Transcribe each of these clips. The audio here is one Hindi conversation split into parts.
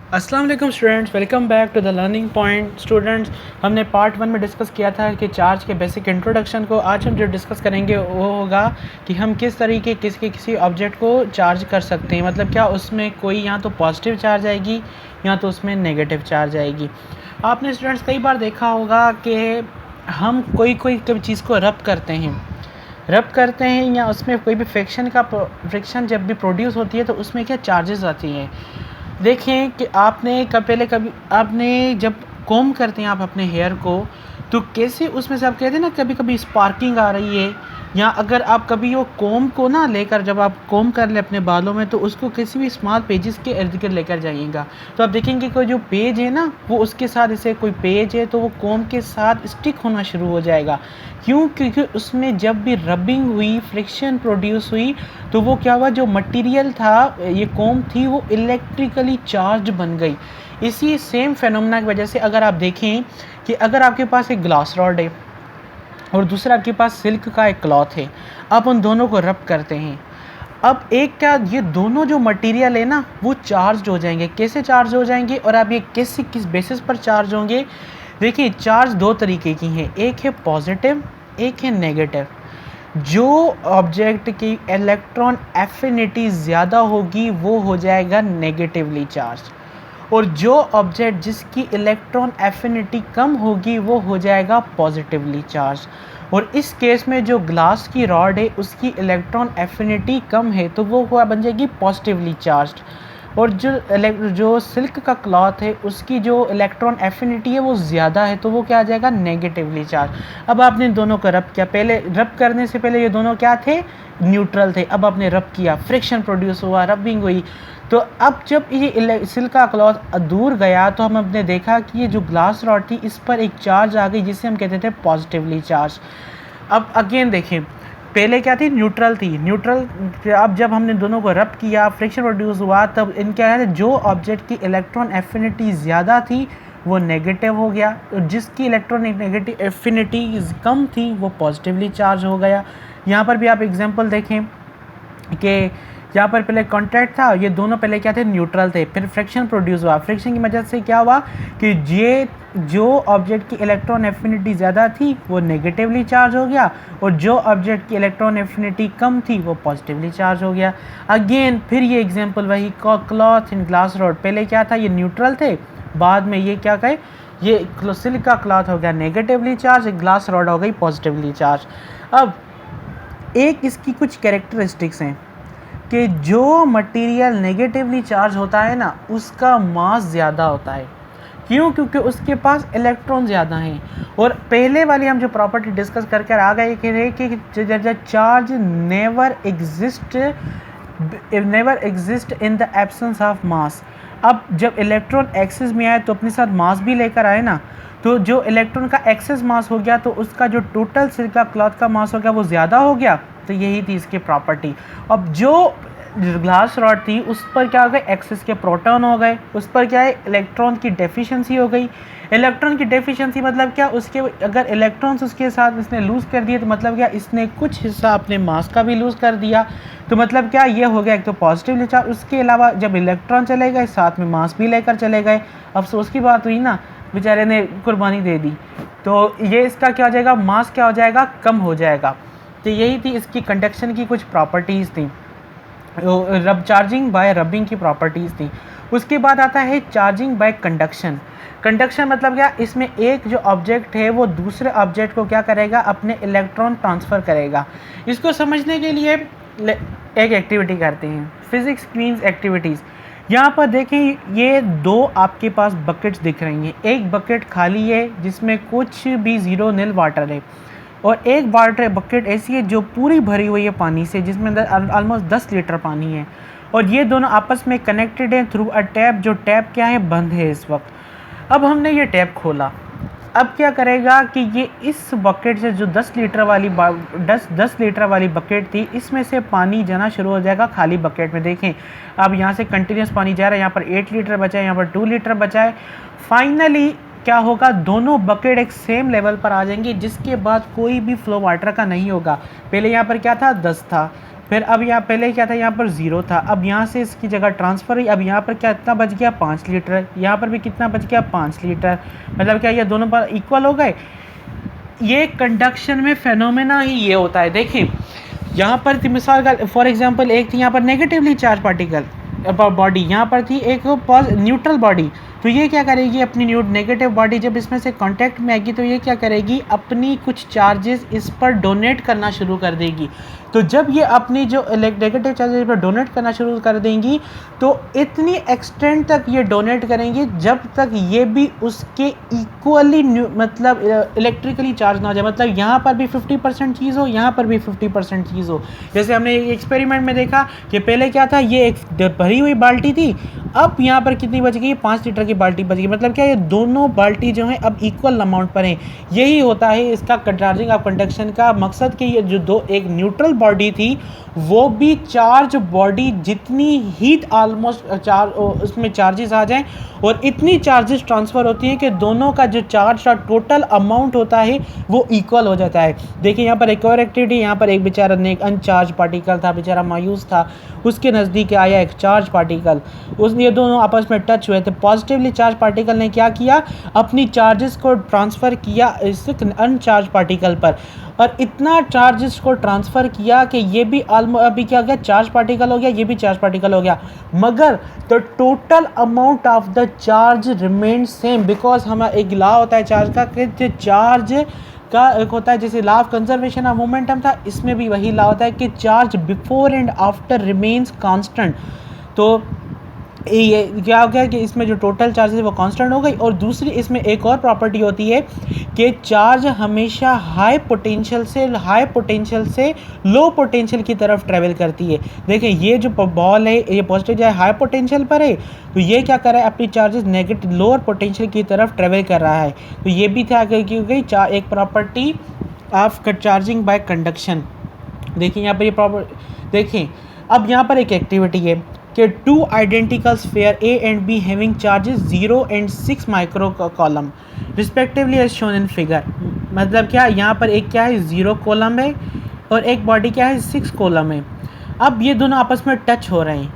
अस्सलाम वालेकुम students, welcome back to the learning point. Students, हमने पार्ट 1 में डिस्कस किया था कि चार्ज के बेसिक इंट्रोडक्शन को। आज हम जो डिस्कस करेंगे वो होगा कि हम किस तरीके किसी ऑब्जेक्ट को चार्ज कर सकते हैं। मतलब क्या उसमें कोई या तो पॉजिटिव चार्ज आएगी या तो उसमें नेगेटिव चार्ज आएगी। आपने स्टूडेंट्स कई बार देखा होगा कि हम कोई चीज़ को रब करते हैं या उसमें कोई भी फ्रिक्शन जब भी प्रोड्यूस होती है तो उसमें क्या चार्जेस आती हैं। देखें कि कभी आपने जब कॉम्ब करते हैं आप अपने हेयर को, तो कैसे उसमें से आप कहते हैं ना कभी कभी स्पार्किंग आ रही है, या अगर आप कभी वो कॉम्ब को ना लेकर जब आप कॉम्ब कर ले अपने बालों में तो उसको किसी भी स्मॉल पेजेस के इर्द गिर्द लेकर जाइएगा, तो आप देखेंगे कि जो पेज है ना वो उसके साथ, जैसे कोई पेज है तो वो कॉम्ब के साथ स्टिक होना शुरू हो जाएगा। क्यों? क्योंकि उसमें जब भी रबिंग हुई, फ्रिक्शन प्रोड्यूस हुई, तो वो क्या हुआ, जो मटेरियल था, ये कॉम्ब थी, वो इलेक्ट्रिकली चार्ज बन गई। इसी सेम फेनोमेना की वजह से अगर आप देखें कि अगर आपके पास एक ग्लास रॉड है और दूसरा आपके पास सिल्क का एक क्लॉथ है, आप उन दोनों को रब करते हैं। अब एक क्या, ये दोनों जो मटेरियल है ना वो चार्ज हो जाएंगे। कैसे चार्ज हो जाएंगे और आप ये किस बेसिस पर चार्ज होंगे? देखिए, चार्ज दो तरीके की हैं, एक है पॉजिटिव, एक है नेगेटिव। जो ऑब्जेक्ट की इलेक्ट्रॉन एफिनिटी ज़्यादा होगी वो हो जाएगा नेगेटिवली चार्ज, और जो ऑब्जेक्ट जिसकी इलेक्ट्रॉन एफिनिटी कम होगी वो हो जाएगा पॉजिटिवली चार्ज। और इस केस में जो ग्लास की रॉड है उसकी इलेक्ट्रॉन एफिनिटी कम है तो वो हुआ बन जाएगी पॉजिटिवली चार्ज। और जो सिल्क का क्लॉथ है उसकी जो इलेक्ट्रॉन एफिनिटी है वो ज़्यादा है तो वो क्या आ जाएगा, नेगेटिवली चार्ज। अब आपने दोनों को रब किया, पहले रब करने से पहले ये दोनों क्या थे, न्यूट्रल थे। अब आपने रब किया, फ्रिक्शन प्रोड्यूस हुआ, रबिंग हुई। तो अब जब ये सिल्क का क्लॉथ दूर गया तो हमने देखा कि ये जो ग्लास रॉड थी इस पर एक चार्ज आ गई जिसे हम कहते थे पॉजिटिवली चार्ज। अब अगेन देखें, पहले क्या थी, न्यूट्रल थी। अब जब हमने दोनों को रब किया, फ्रिक्शन प्रोड्यूस हुआ, तब इनका है जो ऑब्जेक्ट की इलेक्ट्रॉन एफिनिटी ज़्यादा थी वो नेगेटिव हो गया, और जिसकी इलेक्ट्रॉन नेगेटिव एफिनिटी कम थी वो पॉजिटिवली चार्ज हो गया। यहाँ पर भी आप एग्जांपल देखें कि यहाँ पर पहले कॉन्टैक्ट था, ये दोनों पहले क्या थे, न्यूट्रल थे। फिर फ्रिक्शन प्रोड्यूस हुआ, फ्रिक्शन की वजह से क्या हुआ कि ये जो ऑब्जेक्ट की इलेक्ट्रॉन एफिनिटी ज़्यादा थी वो नेगेटिवली चार्ज हो गया, और जो ऑब्जेक्ट की इलेक्ट्रॉन एफिनिटी कम थी वो पॉजिटिवली चार्ज हो गया। अगेन फिर ये एग्जांपल वही, क्लॉथ एंड ग्लास रॉड, पहले क्या था, ये न्यूट्रल थे, बाद में ये क्या कहे, ये सिल्क का क्लॉथ हो गया नेगेटिवली चार्ज, ग्लास रॉड हो गई पॉजिटिवली चार्ज। अब एक इसकी कुछ कैरेक्टरिस्टिक्स हैं कि जो मटेरियल नेगेटिवली चार्ज होता है ना उसका मास ज़्यादा होता है। क्यों? क्योंकि उसके पास इलेक्ट्रॉन ज़्यादा हैं। और पहले वाली हम जो प्रॉपर्टी डिस्कस करके आ गए कि charge never exist in the absence of mass. अब जब इलेक्ट्रॉन एक्सेस में आए तो अपने साथ मास भी लेकर आए ना, तो जो इलेक्ट्रॉन का एक्सेस मास हो गया तो उसका जो टोटल सिल्क का क्लॉथ का मास हो गया वो ज़्यादा हो गया। तो यही थी इसकी प्रॉपर्टी। अब जो ग्लास रॉड थी उस पर क्या हो गए, एक्सेस के प्रोटॉन हो गए, उस पर क्या है, इलेक्ट्रॉन की डेफिशिएंसी हो गई। इलेक्ट्रॉन की डेफिशिएंसी मतलब क्या, उसके अगर इलेक्ट्रॉन्स उसके साथ इसने लूज़ कर दिए तो मतलब क्या, इसने कुछ हिस्सा अपने मास का भी लूज़ कर दिया। तो मतलब क्या, ये हो गया एक तो पॉजिटिव चार्ज। उसके अलावा जब इलेक्ट्रॉन चले गए साथ में मास भी लेकर चले गए। अफसोस की बात हुई ना, बेचारे ने कुर्बानी दे दी, तो ये इसका क्या हो जाएगा, मास क्या हो जाएगा, कम हो जाएगा। तो यही थी इसकी कंडक्शन की कुछ प्रॉपर्टीज़ थी, चार्जिंग बाय रबिंग की प्रॉपर्टीज़ थी। उसके बाद आता है चार्जिंग बाय कंडक्शन। कंडक्शन मतलब क्या, इसमें एक जो ऑब्जेक्ट है वो दूसरे ऑब्जेक्ट को क्या करेगा, अपने इलेक्ट्रॉन ट्रांसफ़र करेगा। इसको समझने के लिए एक एक्टिविटी करते हैं, फिज़िक्स क्वींस एक्टिविटीज़। यहाँ पर देखें, ये दो आपके पास बकेट्स दिख रही हैं। एक बकेट खाली है जिसमें कुछ भी ज़ीरो नील वाटर है, और एक वाटर बकेट ऐसी है जो पूरी भरी हुई है पानी से, जिसमें अंदर ऑलमोस्ट 10 लीटर पानी है, और ये दोनों आपस में कनेक्टेड हैं थ्रू अ टैप। जो टैप क्या है, बंद है इस वक्त। अब हमने ये टैप खोला, अब क्या करेगा कि ये इस बकेट से जो 10 लीटर वाली बकेट थी, इसमें से पानी जाना शुरू हो जाएगा खाली बकेट में। देखें, अब यहाँ से कंटिन्यूस पानी जा रहा है, यहाँ पर 8 लीटर बचा है, यहाँ पर 2 लीटर बचा है। फाइनली क्या होगा, दोनों बकेट एक सेम लेवल पर आ जाएंगे, जिसके बाद कोई भी फ्लो वाटर का नहीं होगा। पहले यहाँ पर क्या था, 10 था, फिर अब यहाँ पहले क्या था, यहाँ पर 0 था, अब यहाँ से इसकी जगह ट्रांसफ़र हुई, अब यहाँ पर क्या इतना बच गया 5 लीटर, यहाँ पर भी कितना बच गया 5 लीटर, मतलब क्या ये दोनों पर इक्वल हो गए। ये कंडक्शन में फेनोमेना ही ये होता है। देखिए यहाँ पर थी मिसाल का फॉर एग्जांपल, एक थी यहाँ पर नेगेटिवली चार्ज पार्टिकल बॉडी, यहाँ पर थी एक न्यूट्रल बॉडी, तो ये क्या करेगी अपनी नेगेटिव बॉडी जब इसमें से कांटेक्ट में आएगी तो ये क्या करेगी अपनी कुछ चार्जेस इस पर डोनेट करना शुरू कर देगी। तो जब ये अपनी जो नेगेटिव चार्जेस पर डोनेट करना शुरू कर देंगी तो इतनी एक्सटेंट तक ये डोनेट करेंगी जब तक ये भी उसके इक्वली मतलब इलेक्ट्रिकली चार्ज ना हो जाए, मतलब यहाँ पर भी 50% चीज़ हो, यहाँ पर भी 50% चीज़ हो। जैसे हमने एक्सपेरिमेंट में देखा कि पहले क्या था, ये एक भरी हुई बाल्टी थी, अब यहाँ पर कितनी बच गई 5 लीटर की बाल्टी बच गई, मतलब क्या ये दोनों बाल्टी जो है अब इक्वल अमाउंट पर हैं। यही होता है इसका चार्जिंग ऑफ कंडक्शन का मकसद कि ये जो एक न्यूट्रल बॉडी थी वो भी चार्ज बॉडी जितनी हीट ऑलमोस्ट उसमें चार्जेस आ जाएं और इतनी चार्जेस ट्रांसफ़र होती हैं कि दोनों का जो चार्ज का टोटल अमाउंट होता है वो इक्वल हो जाता है। देखिए यहाँ पर एक और एक्टिविटी, यहाँ पर एक बेचारा एक अनचार्ज पार्टिकल था, बेचारा मायूस था, उसके नज़दीक आया एक चार्ज पार्टिकल, ये दोनों आपस में टच हुए थे। पॉजिटिवली चार्ज पार्टिकल ने क्या किया, अपनी चार्जेस को ट्रांसफ़र किया इस अनचार्ज पार्टिकल पर, और इतना चार्जेस को ट्रांसफ़र किया कि ये भी अभी क्या हो गया चार्ज पार्टिकल हो गया, ये भी चार्ज पार्टिकल हो गया, मगर the total amount of the charge remain same, because हमारा एक लॉ होता है चार्ज का कि चार्ज का एक होता है जैसे law of conservation of momentum था, इसमें भी वही लॉ होता है कि charge before and after remains constant. तो ये क्या हो गया कि इसमें जो टोटल चार्जेस है वो कांस्टेंट हो गई। और दूसरी इसमें एक और प्रॉपर्टी होती है कि चार्ज हमेशा हाई पोटेंशियल से लो पोटेंशियल की तरफ ट्रेवल करती है। देखिए ये जो बॉल है ये पॉजिटिव जो है हाई पोटेंशियल पर है, तो ये क्या कर रहा है अपनी चार्जेस नेगेटिव लोअर पोटेंशियल की तरफ ट्रेवल कर रहा है। तो ये भी था क्योंकि एक property of charging by conduction. देखिए यहाँ पर ये प्रॉपर्टी देखिए, अब यहाँ पर एक एक्टिविटी है कि two identical sphere A and B having charges 0 and 6 micro coulomb respectively as shown in figure. मतलब क्या यहाँ पर एक क्या है 0 कॉलम है और एक बॉडी क्या है 6 कॉलम है। अब ये दोनों आपस में टच हो रहे हैं,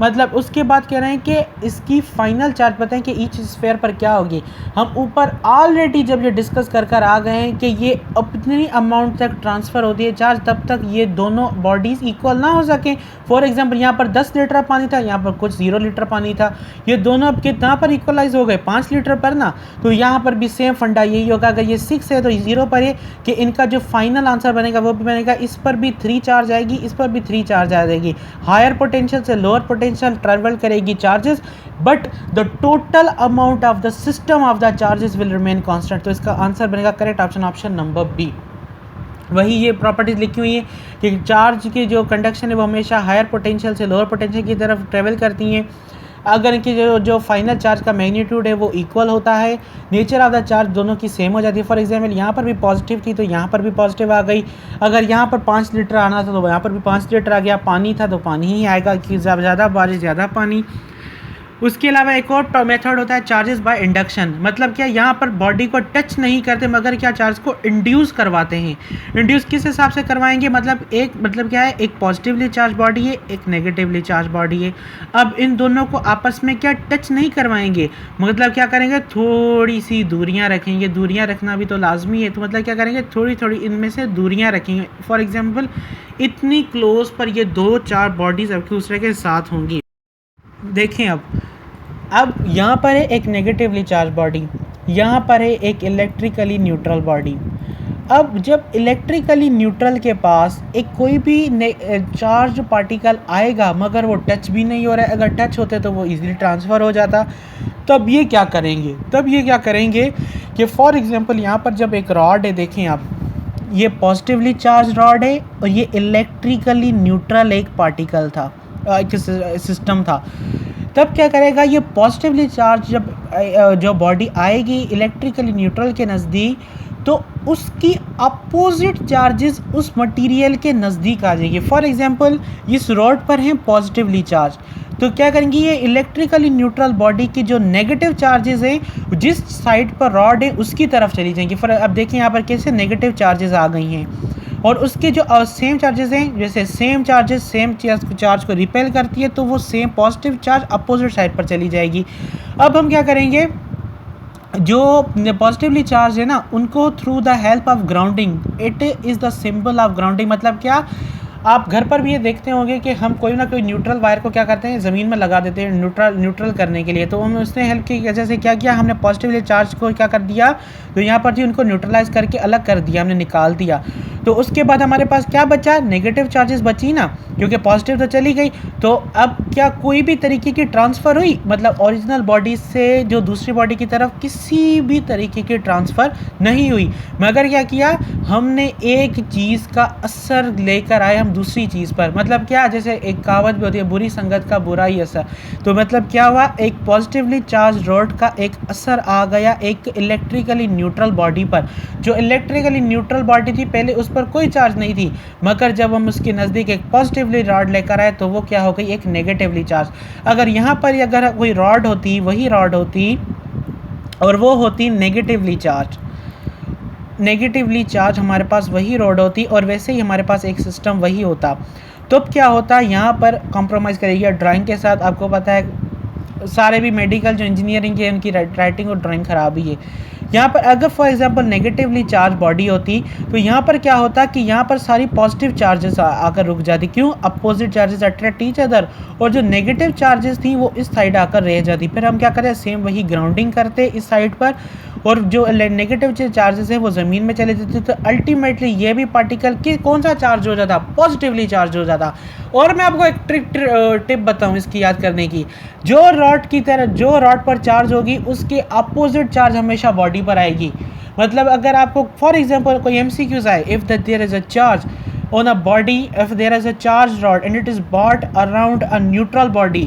मतलब उसके बाद कह रहे हैं कि इसकी फाइनल चार्ज पता है कि ईच स्फीयर पर क्या होगी। हम ऊपर ऑलरेडी जब ये डिस्कस कर आ गए हैं कि ये अपनी अमाउंट तक ट्रांसफ़र होती है चार्ज तब तक ये दोनों बॉडीज़ इक्वल ना हो सकें। फॉर एग्जांपल यहाँ पर 10 लीटर पानी था, यहाँ पर कुछ 0 लीटर पानी था, ये दोनों अब कितना पर इक्वलाइज हो गए 5 लीटर पर ना। तो यहाँ पर भी सेम फंडा यही होगा, अगर ये 6 है तो 0 पर है कि इनका जो फाइनल आंसर बनेगा वो भी बनेगा, इस पर भी 3 चार्ज आएगी, इस पर भी 3 चार्ज आ जाएगी। हायर पोटेंशियल से लोअर पोटेंशियल ट्रेवल करेगी charges, but the total amount of the system of the charges will remain constant. तो इसका आंसर बनेगा करेक्ट ऑप्शन नंबर बी। वही ये प्रॉपर्टीज लिखी हुई है कि चार्ज की जो कंडक्शन है वो हमेशा हायर पोटेंशियल से लोअर पोटेंशियल की तरफ ट्रेवल करती हैं अगर इनकी जो फाइनल चार्ज का मैग्नीट्यूड है वो इक्वल होता है। नेचर ऑफ द चार्ज दोनों की सेम हो जाती है। फॉर एग्जांपल यहाँ पर भी पॉजिटिव थी तो यहाँ पर भी पॉजिटिव आ गई। अगर यहाँ पर 5 लीटर आना था तो यहाँ पर भी 5 लीटर आ गया। पानी था तो पानी ही आएगा कि ज़्यादा बारिश ज़्यादा पानी। उसके अलावा एक और मेथड होता है चार्जेस बाय इंडक्शन। मतलब क्या यहाँ पर बॉडी को टच नहीं करते मगर क्या चार्ज को इंड्यूस करवाते हैं। इंड्यूस किस हिसाब से करवाएंगे, मतलब क्या है, एक पॉजिटिवली चार्ज बॉडी है, एक नेगेटिवली चार्ज बॉडी है। अब इन दोनों को आपस में क्या टच नहीं करवाएंगे, मतलब क्या करेंगे, थोड़ी सी दूरियाँ रखेंगे। दूरियाँ रखना भी तो लाजमी है, तो मतलब क्या करेंगे, थोड़ी थोड़ी इनमें से दूरियाँ रखेंगे। फॉर एग्जाम्पल इतनी क्लोज पर ये 2-4 बॉडीज़ एक दूसरे के साथ होंगी। देखें अब यहाँ पर है एक नेगेटिवली चार्ज बॉडी, यहाँ पर है एक इलेक्ट्रिकली न्यूट्रल बॉडी। अब जब इलेक्ट्रिकली न्यूट्रल के पास एक कोई भी चार्ज पार्टिकल आएगा मगर वो टच भी नहीं हो रहा है, अगर टच होते तो वो इजीली ट्रांसफ़र हो जाता। तब ये क्या करेंगे कि फॉर एग्जांपल यहाँ पर जब एक रॉड है, देखें आप, ये पॉजिटिवली चार्ज रॉड है और ये इलेक्ट्रिकली न्यूट्रल एक पार्टिकल था, एक सिस्टम था। तब क्या करेगा, ये पॉजिटिवली चार्ज जब जो बॉडी आएगी इलेक्ट्रिकली न्यूट्रल के नज़दीक तो उसकी अपोजिट चार्जेस उस मटेरियल के नज़दीक आ जाएगी। फॉर एग्जांपल इस रॉड पर हैं पॉजिटिवली चार्ज, तो क्या करेंगी, ये इलेक्ट्रिकली न्यूट्रल बॉडी की जो नेगेटिव चार्जेस हैं जिस साइड पर रॉड है उसकी तरफ चली जाएंगी। अब देखिए यहाँ पर कैसे नेगेटिव चार्जेस आ गई हैं। और उसके जो सेम चार्जेस हैं, जैसे सेम चार्जेस सेम चार्ज को रिपेल करती है तो वो same positive charge opposite side पर चली जाएगी। अब हम क्या करेंगे, जो पॉजिटिवली चार्ज है ना उनको through the help of grounding, it is the symbol of grounding. मतलब क्या, आप घर पर भी ये देखते होंगे कि हम कोई ना कोई न्यूट्रल वायर को क्या करते हैं, ज़मीन में लगा देते हैं न्यूट्रल करने के लिए। तो हम उसने हेल्प की वजह से क्या किया, हमने पॉजिटिवली चार्ज को क्या कर दिया, तो यहाँ पर थी उनको न्यूट्रलाइज करके अलग कर दिया, हमने निकाल दिया। तो उसके बाद हमारे पास क्या बचा, नेगेटिव चार्जेस बची ना, क्योंकि पॉजिटिव तो चली गई। तो अब क्या कोई भी तरीके की ट्रांसफ़र हुई, मतलब ओरिजिनल बॉडी से जो दूसरी बॉडी की तरफ किसी भी तरीके की ट्रांसफ़र नहीं हुई, मगर क्या किया हमने, एक चीज़ का असर लेकर आए हम दूसरी चीज़ पर। मतलब क्या, जैसे एक कहावत भी होती है, बुरी संगत का बुरा ही असर। तो मतलब क्या हुआ, एक पॉजिटिवली चार्ज रॉड का एक असर आ गया एक इलेक्ट्रिकली न्यूट्रल बॉडी पर। जो इलेक्ट्रिकली न्यूट्रल बॉडी थी पहले उस पर कोई चार्ज नहीं थी, मगर जब हम उसके नज़दीक एक पॉजिटिवली रॉड लेकर आए तो वो क्या हो गई, एक नेगेटिवली चार्ज। अगर यहाँ पर अगर कोई रॉड होती, वही रॉड होती और वो होती नेगेटिवली चार्ज, नेगेटिवली चार्ज हमारे पास वही रॉड होती और वैसे ही हमारे पास एक सिस्टम वही होता। तो अब क्या होता, यहाँ पर कॉम्प्रोमाइज़ करेगी ड्राइंग के साथ। आपको पता है सारे भी मेडिकल जो इंजीनियरिंग के उनकी राइटिंग और ड्राइंग ख़राब ही है। यहाँ पर अगर for example negatively charge body होती तो यहाँ पर क्या होता कि यहाँ पर सारी पॉजिटिव चार्जेस आकर रुक जाती। क्यों, opposite charges attract each other, और जो नेगेटिव चार्जेस थी वो इस साइड आकर रह जाती। फिर हम क्या करें, सेम वही ग्राउंडिंग करते इस साइड पर, और जो नेगेटिव चार्जेस हैं वो ज़मीन में चले जाते। तो अल्टीमेटली ये भी पार्टिकल कि कौन सा चार्ज हो जाता, पॉजिटिवली चार्ज हो जाता। और मैं आपको एक टिप बताऊं इसकी याद करने की, जो रॉड की तरह जो रॉड पर चार्ज होगी उसके अपोजिट चार्ज हमेशा बॉडी पर आएगी। मतलब अगर आपको फॉर एग्जांपल कोई एमसीक्यूज आए, if that there is a charge on a body, if there is a charged rod and it is brought around a neutral body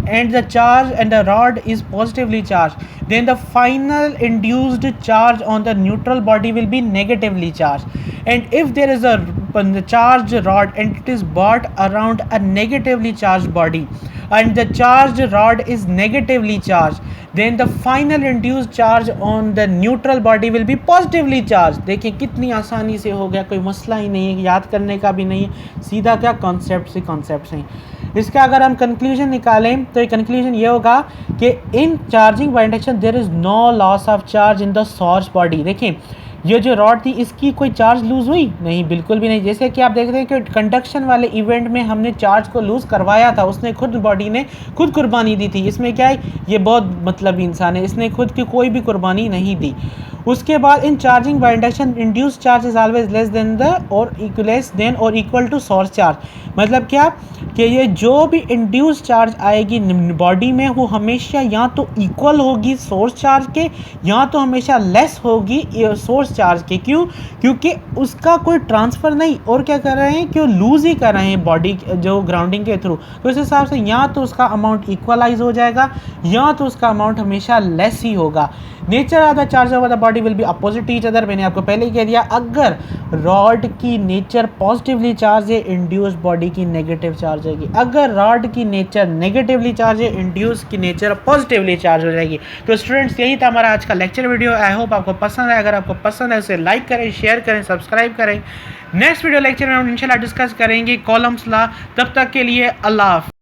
and the charge and the rod is positively charged, then the final induced charge on the neutral body will be negatively charged. And if there is a charged rod and it is brought around a negatively charged body and the charged rod is negatively charged, then the final induced charge on the neutral body will be positively charged. देखिए कितनी आसानी से हो गया, कोई मसला ही नहीं है, याद करने का भी नहीं है, सीधा क्या कॉन्सेप्ट से। इसका अगर हम कंक्लूजन निकालें तो ये कंक्लूजन ये होगा कि in charging by induction there is no loss of charge in the source body. देखें ये जो रॉड थी इसकी कोई चार्ज लूज़ हुई नहीं, बिल्कुल भी नहीं। जैसे कि आप देख रहे हैं कि कंडक्शन वाले इवेंट में हमने चार्ज को लूज़ करवाया था, उसने खुद बॉडी ने खुद कुर्बानी दी थी। इसमें क्या है, ये बहुत मतलब इंसान है, इसने खुद की कोई भी कुर्बानी नहीं दी। उसके बाद in charging by induction induced charge is always less than और इक्वल टू सोर्स चार्ज। मतलब क्या कि ये जो भी इंड्यूस चार्ज आएगी बॉडी में वो हमेशा या तो इक्वल होगी सोर्स चार्ज के या तो हमेशा लेस होगी सोर्स चार्ज के। क्यों, क्योंकि उसका कोई ट्रांसफ़र नहीं, और क्या कर रहे हैं कि वो लूज़ ही कर रहे हैं बॉडी जो ग्राउंडिंग के थ्रू। तो इस हिसाब से या तो उसका अमाउंट इक्वलाइज हो जाएगा या तो उसका अमाउंट हमेशा लेस ही होगा। Nature of the charge of the body will be opposite each other. मैंने आपको पहले ही कह दिया, अगर रॉड की नेचर पॉजिटिवली चार्ज है इंड्यूस बॉडी की नेगेटिव चार्ज होगी, अगर रॉड की नेचर नेगेटिवली चार्ज है इंड्यूस की नेचर पॉजिटिवली चार्ज हो जाएगी। तो स्टूडेंट्स यही था हमारा आज का लेक्चर वीडियो। आई होप आपको पसंद है। अगर आपको पसंद है उसे लाइक करें, शेयर करें, सब्सक्राइब करें। नेक्स्ट वीडियो लेक्चर में हम इंशाल्लाह डिस्कस करेंगे कॉलम्स लॉ। तब तक के लिए अल्लाह हाफ़िज़।